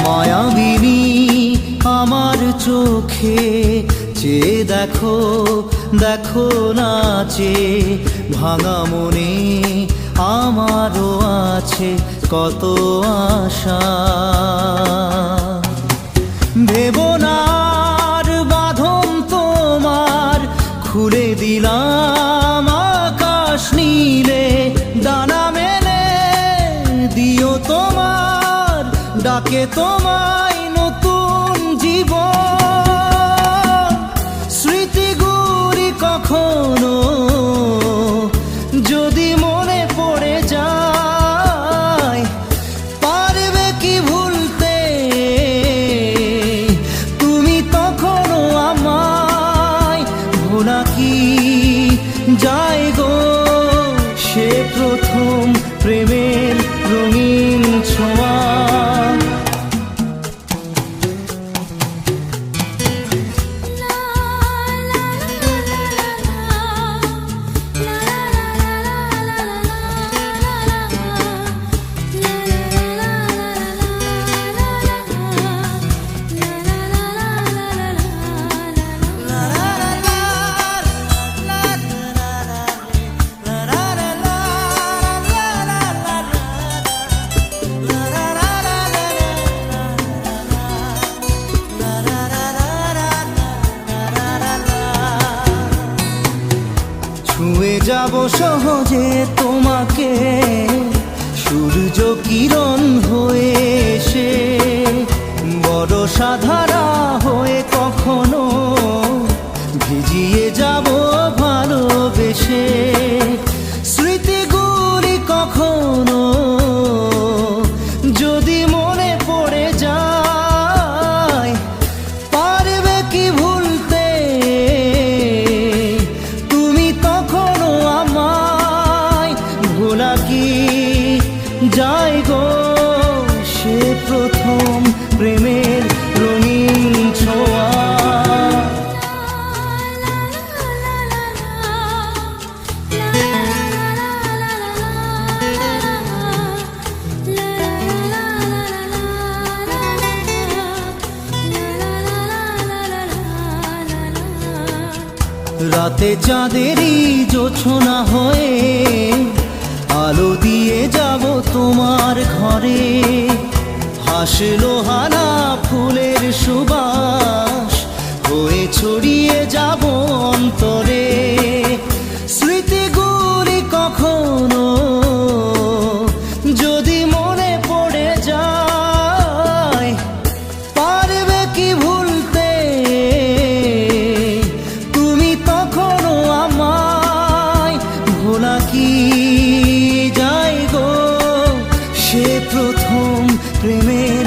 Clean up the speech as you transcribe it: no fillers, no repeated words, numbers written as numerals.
মায়াবিনী আমার চোখে চেয়ে দেখো, দেখো নাচে ভাঙা মনে আমারও আছে কত আশা। ভেবো না আর বাঁধন তোমার, খুলে দিলাম আকাশ নীলে, ডানা মেলে দিও তোমার ডাকে তোমায় নতুন জীবন। স্মৃতিগুলি কখনো যদি মনে পড়ে যায়, পারবে কি ভুলতে তুমি তখনও আমায়? ভোলা কি যায় গো সে প্রথম প্রেমের রঙিন ছোঁয়া। ছুঁয়ে যাব সহজে তোমাকে সূর্য কিরণ হয়ে এসে, বরষা ধারা হয়ে কখনো ভিজিয়ে যাব ভালোবেসে। স্মৃতিগুলি কখনো যদি মনে পড়ে যায়, পারবে কি ভুলতে তুমি তখনও আমায়? ভোলা কি যায় গো সে প্রথম প্রেমের রঙিন ছোঁয়া। রাতে চাঁদেরই জোছনা হয়ে আলো দিয়ে যাব তোমার ঘরে, হাসলো হানা ফুলের সুবাস হয়ে ছড়িয়ে যাব অন্তরে। স্মৃতিগুলি কখনো যদি মনে পড়ে যায়, পারবে কি ভুলতে তুমি তখনও আমায়? ভোলা কি যায় গো সে প্রথম প্রেমের